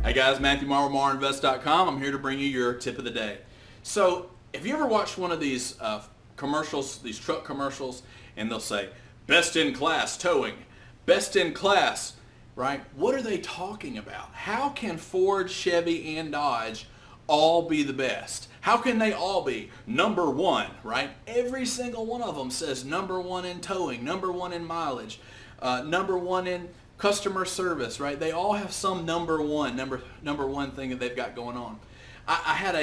Hi guys, Matthew Morrow, MorrowInvest.com. I'm here to bring you your tip of the day. So, have you ever watched one of these commercials, these truck commercials, and they'll say, best in class towing, best in class, right? What are they talking about? How can Ford, Chevy, and Dodge all be the best? How can they all be number one, right? Every single one of them says number one in towing, number one in mileage, number one in customer service, right? They all have some number one thing that they've got going on. I had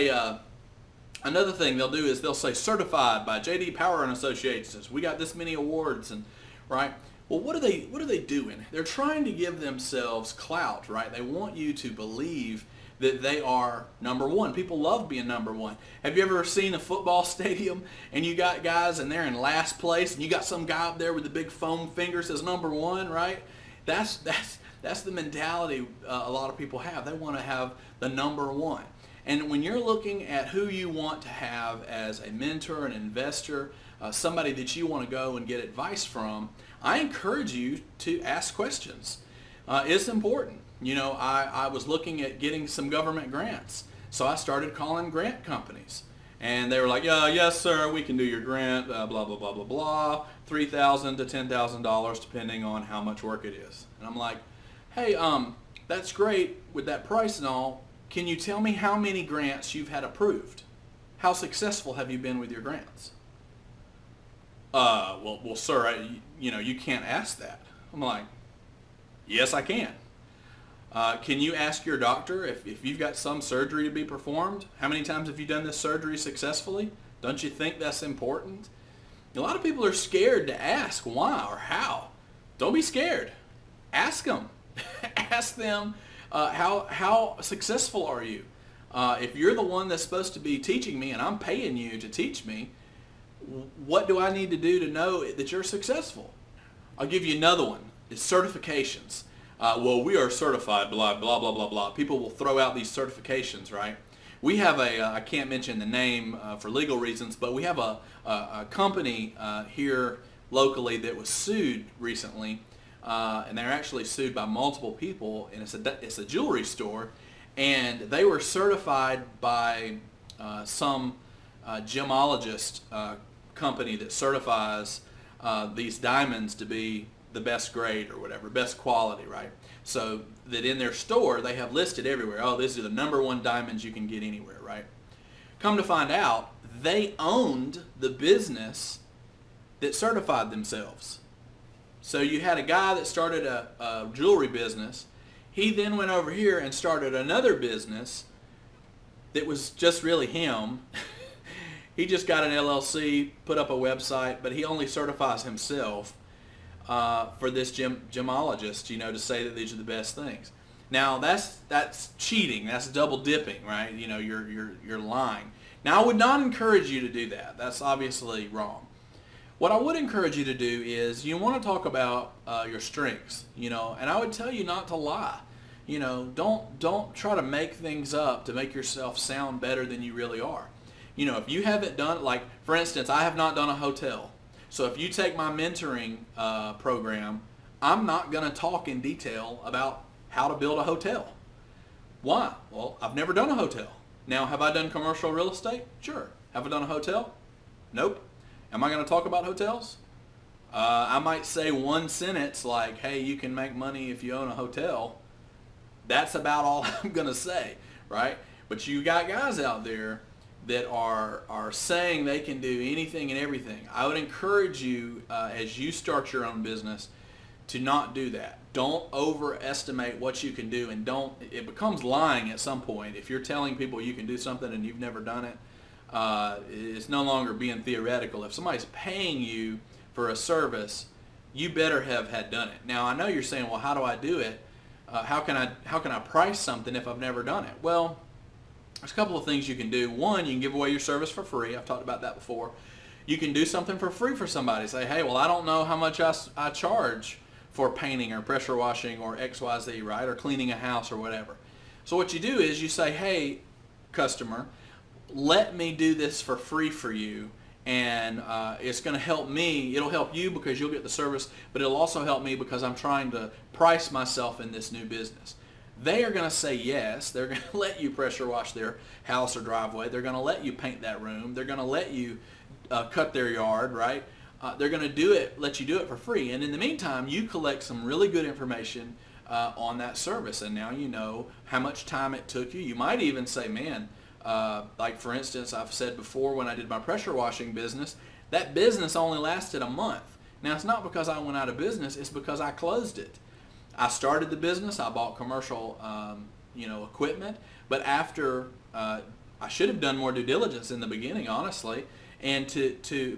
another thing they'll do is they'll say certified by J.D. Power and Associates. We got this many awards, and right. Well, what are they doing? They're trying to give themselves clout, right? They want you to believe that they are number one. People love being number one. Have you ever seen a football stadium and you got guys and they're in last place and you got some guy up there with the big foam finger says number one, right? That's the mentality a lot of people have. They want to have the number one. And when you're looking at who you want to have as a mentor, an investor, somebody that you want to go and get advice from, I encourage you to ask questions. It's important. You know, I was looking at getting some government grants, so I started calling grant companies. And they were like, yeah, yes, sir, we can do your grant, blah, blah, blah, blah, blah, $3,000 to $10,000 depending on how much work it is. And I'm like, hey, that's great with that price and all. Can you tell me how many grants you've had approved? How successful have you been with your grants? Well, sir, you can't ask that. I'm like, yes, I can. Can you ask your doctor if you've got some surgery to be performed? How many times have you done this surgery successfully? Don't you think that's important? A lot of people are scared to ask why or how. Don't be scared. Ask them. Ask them how successful are you? If you're the one that's supposed to be teaching me and I'm paying you to teach me, what do I need to do to know that you're successful? I'll give you another one. It's certifications. Well, we are certified, blah, blah, blah, blah, blah. People will throw out these certifications, right? We have I can't mention the name for legal reasons, but we have a company here locally that was sued recently, and they're actually sued by multiple people, and it's a jewelry store, and they were certified by some gemologist company that certifies these diamonds to be the best grade or whatever, best quality, right? So that in their store they have listed everywhere, oh, these are the number one diamonds you can get anywhere, right? Come to find out, they owned the business that certified themselves. So you had a guy that started a jewelry business. He then went over here and started another business that was just really him. He just got an LLC, put up a website, but he only certifies himself for this gemologist, to say that these are the best things. Now that's cheating. That's double dipping, right? You're lying. Now I would not encourage you to do that. That's obviously wrong. What I would encourage you to do is you want to talk about your strengths, and I would tell you not to lie. Don't try to make things up to make yourself sound better than you really are. If you haven't done, like for instance, I have not done a hotel. So if you take my mentoring program, I'm not going to talk in detail about how to build a hotel. Why? Well, I've never done a hotel. Now, have I done commercial real estate? Sure. Have I done a hotel? Nope. Am I going to talk about hotels? I might say one sentence like, hey, you can make money if you own a hotel. That's about all I'm going to say, right? But you got guys out there that are saying they can do anything and everything. I would encourage you as you start your own business to not do that. Don't overestimate what you can do, and it becomes lying at some point. If you're telling people you can do something and you've never done it, it's no longer being theoretical. If somebody's paying you for a service, you better have had done it. Now I know you're saying, well, how do I do it? How can I price something if I've never done it? Well, there's a couple of things you can do. One, you can give away your service for free. I've talked about that before. You can do something for free for somebody. Say, hey, well, I don't know how much I charge for painting or pressure washing or XYZ, right? Or cleaning a house or whatever. So what you do is you say, hey, customer, let me do this for free for you, and it's going to help me. It'll help you because you'll get the service, but it'll also help me because I'm trying to price myself in this new business. they are going to say yes. They're going to let you pressure wash their house or driveway. They're going to let you paint that room. They're going to let you cut their yard, right? They're going to let you do it for free. And in the meantime, you collect some really good information on that service. And now you know how much time it took you. You might even say, man, like for instance, I've said before when I did my pressure washing business, that business only lasted a month. Now, it's not because I went out of business. It's because I closed it. I started the business. I bought commercial, equipment. But after, I should have done more due diligence in the beginning, honestly. And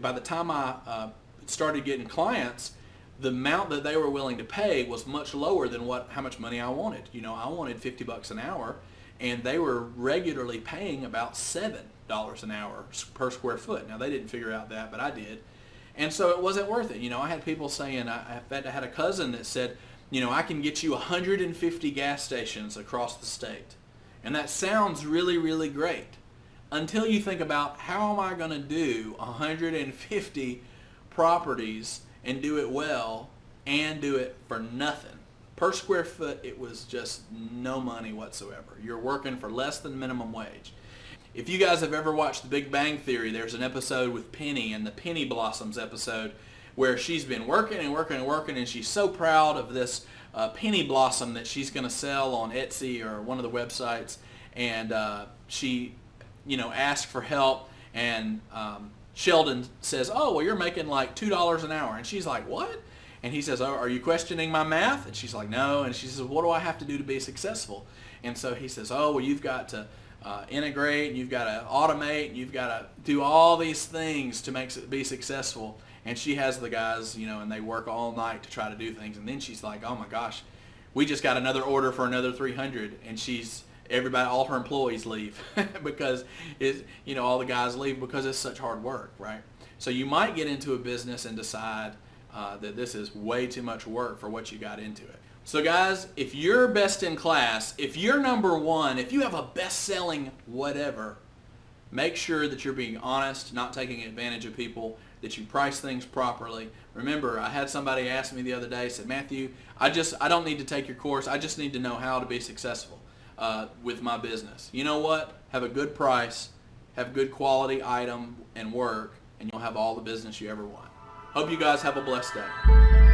by the time I started getting clients, the amount that they were willing to pay was much lower than how much money I wanted. I wanted $50 an hour, and they were regularly paying about $7 an hour per square foot. Now, they didn't figure out that, but I did. And so it wasn't worth it. I had people saying, I had a cousin that said, I can get you 150 gas stations across the state. And that sounds really, really great. Until you think about, how am I going to do 150 properties and do it well and do it for nothing? Per square foot, it was just no money whatsoever. You're working for less than minimum wage. If you guys have ever watched The Big Bang Theory, there's an episode with Penny, and the Penny Blossoms episode, where she's been working and working and working, and she's so proud of this penny blossom that she's going to sell on Etsy or one of the websites, and she asked for help, and Sheldon says, oh, well, you're making like $2 an hour. And she's like, what? And he says, oh, are you questioning my math? And she's like, no. And she says, what do I have to do to be successful? And so he says, oh, well, you've got to integrate, and you've got to automate, and you've got to do all these things to be successful. And she has the guys, and they work all night to try to do things. And then she's like, oh my gosh, we just got another order for another 300. And all her employees leave because all the guys leave because it's such hard work, right? So you might get into a business and decide that this is way too much work for what you got into it. So guys, if you're best in class, if you're number one, if you have a best-selling whatever, make sure that you're being honest, not taking advantage of people, that you price things properly. Remember, I had somebody ask me the other day, said, Matthew, I don't need to take your course. I just need to know how to be successful with my business. You know what? Have a good price, have good quality item and work, and you'll have all the business you ever want. Hope you guys have a blessed day.